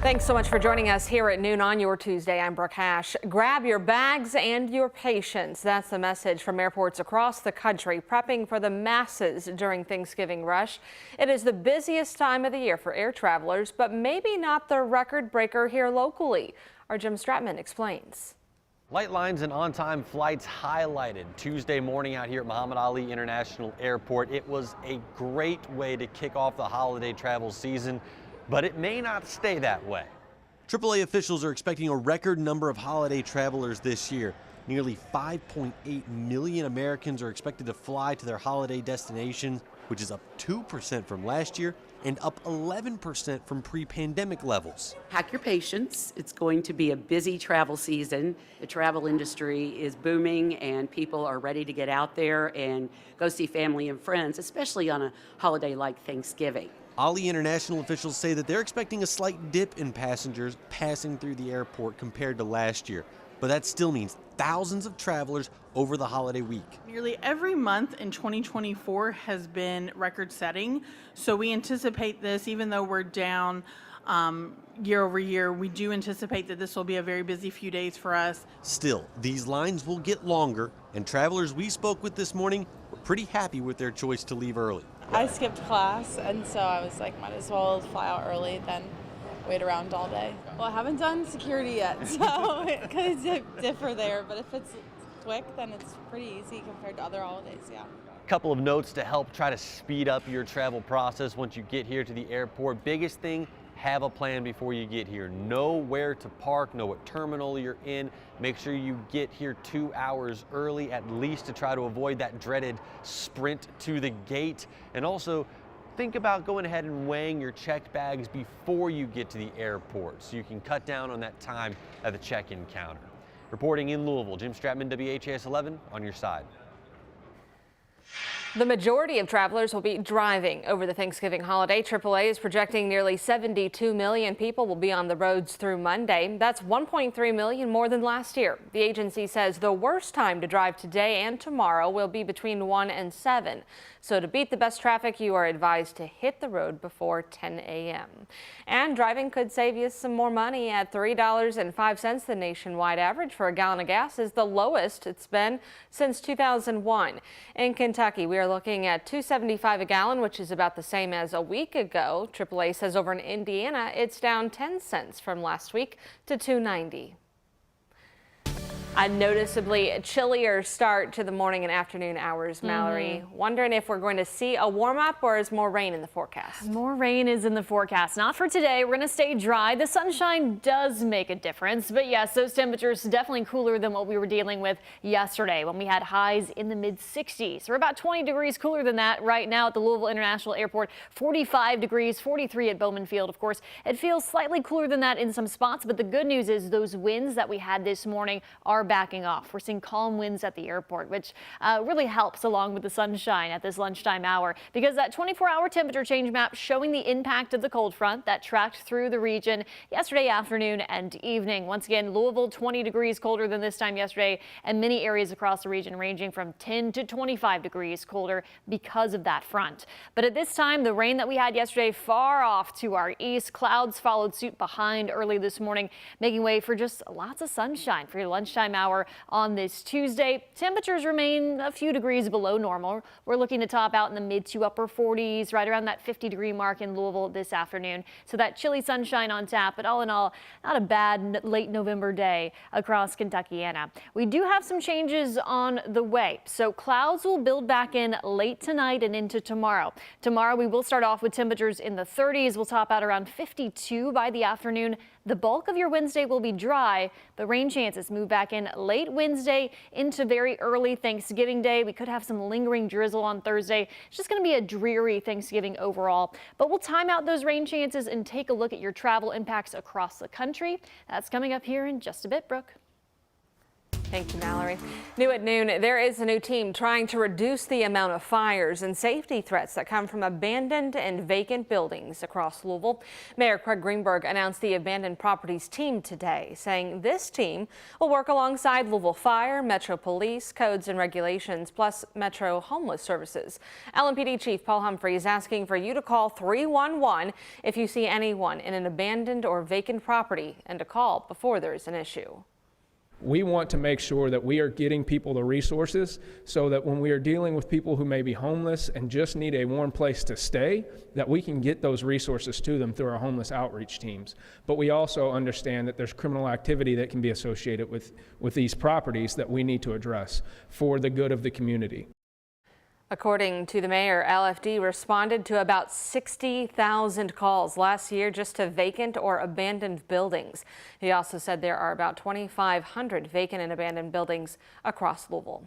Thanks so much for joining us here at noon on your Tuesday. I'm Brooke Hash. Grab your bags and your patience. That's the message from airports across the country prepping for the masses during Thanksgiving rush. It is the busiest time of the year for air travelers, but maybe not the record breaker here locally. Our Jim Stratman explains. Light lines and on-time flights highlighted Tuesday morning out here at Muhammad Ali International Airport. It was a great way to kick off the holiday travel season, but it may not stay that way. AAA officials are expecting a record number of holiday travelers this year. Nearly 5.8 million Americans are expected to fly to their holiday destinations, which is up 2% from last year and up 11% from pre-pandemic levels. Pack your patience. It's going to be a busy travel season. The travel industry is booming and people are ready to get out there and go see family and friends, especially on a holiday like Thanksgiving. Ali International officials say that they're expecting a slight dip in passengers passing through the airport compared to last year, but that still means thousands of travelers over the holiday week. Nearly every month in 2024 has been record-setting, so we anticipate this, even though we're down year over year, we do anticipate that this will be a very busy few days for us. Still, these lines will get longer, and travelers we spoke with this morning were pretty happy with their choice to leave early. I skipped class, and so I was like, might as well fly out early than wait around all day. Well, I haven't done security yet, so it could differ there, but if it's quick, then it's pretty easy compared to other holidays, yeah. A couple of notes to help try to speed up your travel process once you get here to the airport. Biggest thing, have a plan before you get here. Know where to park, know what terminal you're in. Make sure you get here 2 hours early at least to try to avoid that dreaded sprint to the gate. And also think about going ahead and weighing your checked bags before you get to the airport so you can cut down on that time at the check-in counter. Reporting in Louisville, Jim Stratman, WHAS11 on your side. The majority of travelers will be driving over the Thanksgiving holiday. AAA is projecting nearly 72 million people will be on the roads through Monday. That's 1.3 million more than last year. The agency says the worst time to drive today and tomorrow will be between 1 and 7. So to beat the best traffic, you are advised to hit the road before 10 a.m. And driving could save you some more money at $3.05. The nationwide average for a gallon of gas is the lowest it's been since 2001. In Kentucky, we are looking at $2.75 a gallon, which is about the same as a week ago. AAA says over in Indiana, it's down 10 cents from last week to $2.90. A noticeably chillier start to the morning and afternoon hours, Mallory. Wondering if we're going to see a warm up or is more rain in the forecast? More rain is in the forecast. Not for today. We're going to stay dry. The sunshine does make a difference, but yes, those temperatures definitely cooler than what we were dealing with yesterday when we had highs in the mid 60s. We're about 20 degrees cooler than that right now at the Louisville International Airport. 45 degrees, 43 at Bowman Field. Of course, it feels slightly cooler than that in some spots, but the good news is those winds that we had this morning are backing off. We're seeing calm winds at the airport, which really helps along with the sunshine at this lunchtime hour, because that 24-hour temperature change map showing the impact of the cold front that tracked through the region yesterday afternoon and evening. Once again, Louisville 20 degrees colder than this time yesterday, and many areas across the region ranging from 10 to 25 degrees colder because of that front. But at this time, the rain that we had yesterday far off to our east. Clouds followed suit behind early this morning, making way for just lots of sunshine for your lunchtime hour on this Tuesday. Temperatures remain a few degrees below normal. We're looking to top out in the mid to upper 40s, right around that 50-degree mark in Louisville this afternoon. So that chilly sunshine on tap, but all in all, not a bad late November day across Kentuckiana. We do have some changes on the way. So clouds will build back in late tonight and into tomorrow. Tomorrow we will start off with temperatures in the 30s. We'll top out around 52 by the afternoon. The bulk of your Wednesday will be dry, but rain chances move back in late Wednesday into very early Thanksgiving Day. We could have some lingering drizzle on Thursday. It's just going to be a dreary Thanksgiving overall, but we'll time out those rain chances and take a look at your travel impacts across the country. That's coming up here in just a bit, Brooke. Thank you, Mallory. New at noon, there is a new team trying to reduce the amount of fires and safety threats that come from abandoned and vacant buildings across Louisville. Mayor Craig Greenberg announced the abandoned properties team today, saying this team will work alongside Louisville Fire, Metro Police, codes and regulations, plus Metro Homeless Services. LMPD Chief Paul Humphrey is asking for you to call 311 if you see anyone in an abandoned or vacant property, and to call before there is an issue. We want to make sure that we are getting people the resources so that when we are dealing with people who may be homeless and just need a warm place to stay, that we can get those resources to them through our homeless outreach teams. But we also understand that there's criminal activity that can be associated with these properties that we need to address for the good of the community. According to the mayor, LFD responded to about 60,000 calls last year just to vacant or abandoned buildings. He also said there are about 2,500 vacant and abandoned buildings across Louisville.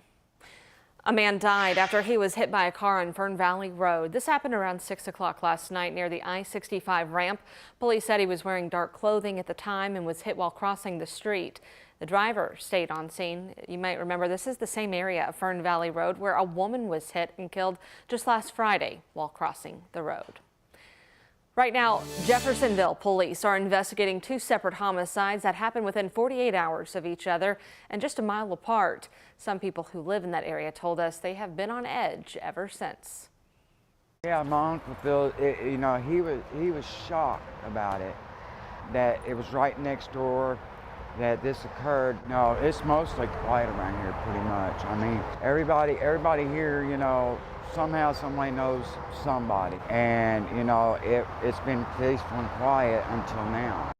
A man died after he was hit by a car on Fern Valley Road. This happened around 6 o'clock last night near the I-65 ramp. Police said he was wearing dark clothing at the time and was hit while crossing the street. The driver stayed on scene. You might remember this is the same area of Fern Valley Road where a woman was hit and killed just last Friday while crossing the road. Right now, Jeffersonville police are investigating two separate homicides that happened within 48 hours of each other and just a mile apart. Some people who live in that area told us they have been on edge ever since. Yeah, my uncle Phil, he was shocked about it, that it was right next door, that this occurred. No, it's mostly quiet around here pretty much. I mean, everybody here, somehow somebody knows somebody. And, it's been peaceful and quiet until now.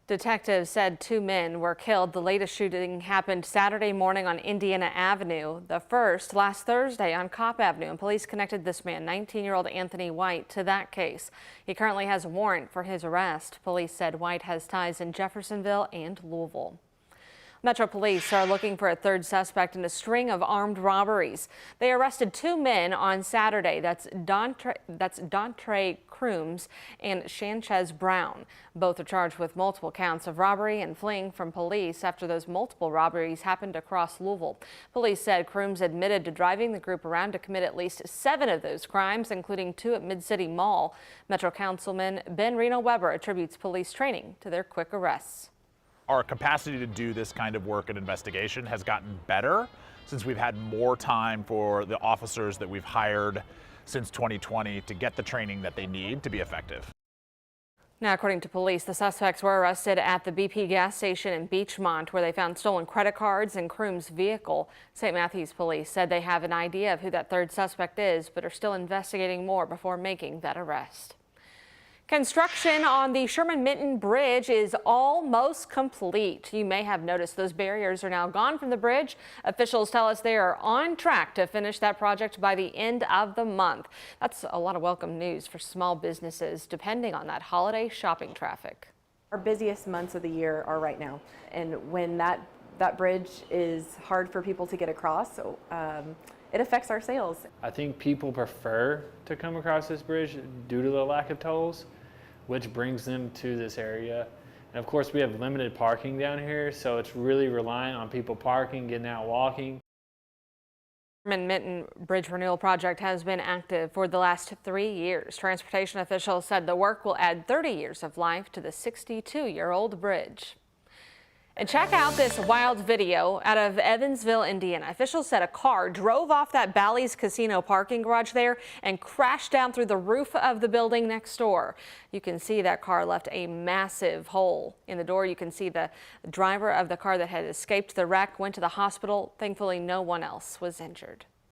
Detectives said two men were killed. The latest shooting happened Saturday morning on Indiana Avenue. The first last Thursday on Copp Avenue, and police connected this man, 19-year-old Anthony White, to that case. He currently has a warrant for his arrest. Police said White has ties in Jeffersonville and Louisville. Metro Police are looking for a third suspect in a string of armed robberies. They arrested two men on Saturday. That's Dontre Crooms and Sanchez Brown. Both are charged with multiple counts of robbery and fleeing from police after those multiple robberies happened across Louisville. Police said Crooms admitted to driving the group around to commit at least 7 of those crimes, including 2 at Mid-City Mall. Metro Councilman Ben Reno Weber attributes police training to their quick arrests. Our capacity to do this kind of work and investigation has gotten better since we've had more time for the officers that we've hired since 2020 to get the training that they need to be effective. Now, according to police, the suspects were arrested at the BP gas station in Beachmont, where they found stolen credit cards in Crooms' vehicle. St. Matthews police said they have an idea of who that third suspect is, but are still investigating more before making that arrest. Construction on the Sherman-Minton Bridge is almost complete. You may have noticed those barriers are now gone from the bridge. Officials tell us they are on track to finish that project by the end of the month. That's a lot of welcome news for small businesses depending on that holiday shopping traffic. Our busiest months of the year are right now, and when that bridge is hard for people to get across, it affects our sales. I think people prefer to come across this bridge due to the lack of tolls, which brings them to this area. And of course, we have limited parking down here, so it's really reliant on people parking, getting out walking. The Sherman-Minton Bridge Renewal Project has been active for the last 3 years. Transportation officials said the work will add 30 years of life to the 62-year-old bridge. And check out this wild video out of Evansville, Indiana. Officials said a car drove off that Bally's Casino parking garage there and crashed down through the roof of the building next door. You can see that car left a massive hole in the door. You can see the driver of the car that had escaped the wreck went to the hospital. Thankfully, no one else was injured.